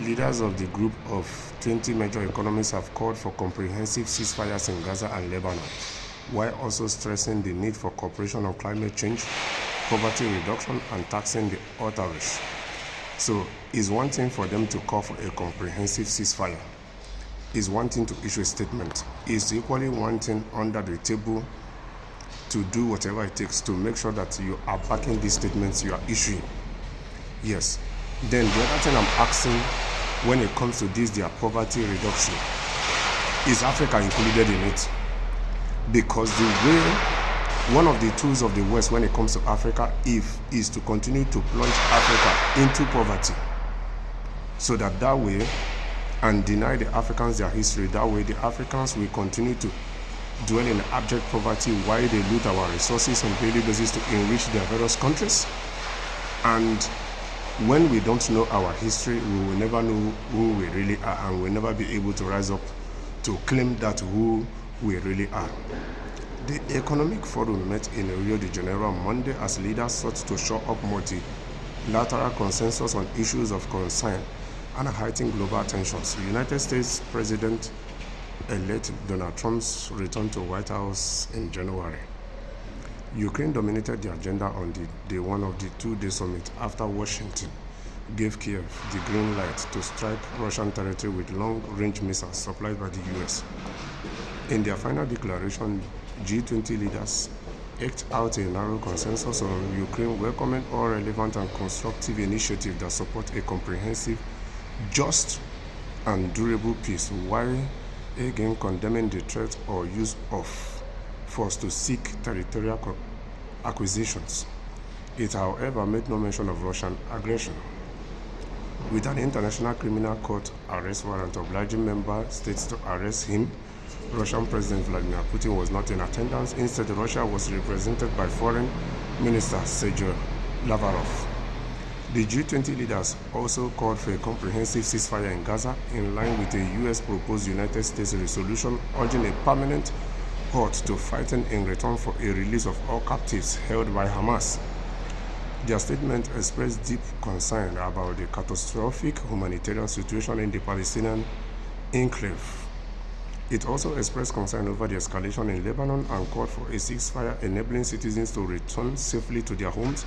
Leaders of the group of 20 major economies have called for comprehensive ceasefires in Gaza and Lebanon, while also stressing the need for cooperation on climate change, poverty reduction, and taxing the authorities. So, it's one thing for them to call for a comprehensive ceasefire. It's one thing to issue a statement. It's equally one thing under the table to do whatever it takes to make sure that you are backing these statements you are issuing. Yes. Then the other thing I'm asking when it comes to this, their poverty reduction, is Africa included in it? Because the way, one of the tools of the West when it comes to Africa is to continue to plunge Africa into poverty. So that way, and deny the Africans their history, that way the Africans will continue to dwell in abject poverty while they loot our resources on a daily basis to enrich their various countries. And when we don't know our history, we will never know who we really are, and we'll never be able to rise up to claim that who we really are. The Economic Forum met in Rio de Janeiro on Monday as leaders sought to shore up multilateral consensus on issues of concern and heighten global tensions. United States President-elect Donald Trump's return to White House in January. Ukraine dominated the agenda on day one of the two-day summit after Washington gave Kiev the green light to strike Russian territory with long-range missiles supplied by the US. In their final declaration, G20 leaders eked out a narrow consensus on Ukraine, welcoming all relevant and constructive initiatives that support a comprehensive, just, and durable peace, while again condemning the threat or use of force to seek territorial acquisitions. It, however, made no mention of Russian aggression. With an International Criminal Court arrest warrant obliging member states to arrest him, Russian President Vladimir Putin was not in attendance. Instead, Russia was represented by Foreign Minister Sergei Lavrov. The G20 leaders also called for a comprehensive ceasefire in Gaza, in line with a US proposed United States resolution urging a permanent halt to fighting in return for a release of all captives held by Hamas. Their statement expressed deep concern about the catastrophic humanitarian situation in the Palestinian enclave. It also expressed concern over the escalation in Lebanon and called for a ceasefire enabling citizens to return safely to their homes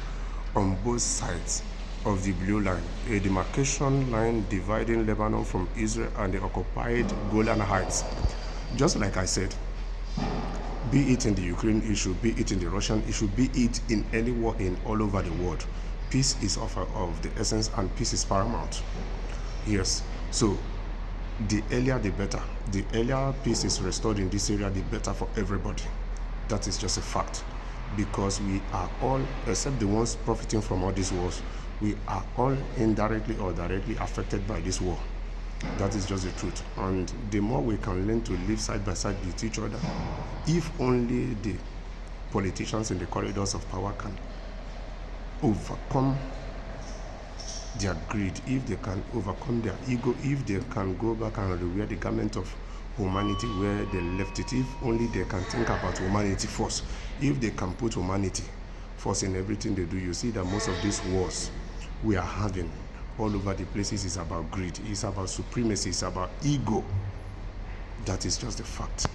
on both sides of the Blue Line, a demarcation line dividing Lebanon from Israel and the occupied Golan Heights. Just like I said, be it in the Ukraine issue, be it in the Russian issue, be it in any war in all over the world, peace is of the essence and peace is paramount. Yes, so the earlier the better. The earlier peace is restored in this area, the better for everybody. That is just a fact, because we are all, except the ones profiting from all these wars, we are all indirectly or directly affected by this war. That is just the truth. And the more we can learn to live side by side with each other, if only the politicians in the corridors of power can overcome their greed, if they can overcome their ego, if they can go back and wear the garment of humanity where they left it, if only they can think about humanity first, if they can put humanity first in everything they do. You see that most of these wars we are having all over the places is about greed, it's about supremacy, it's about ego. That is just a fact.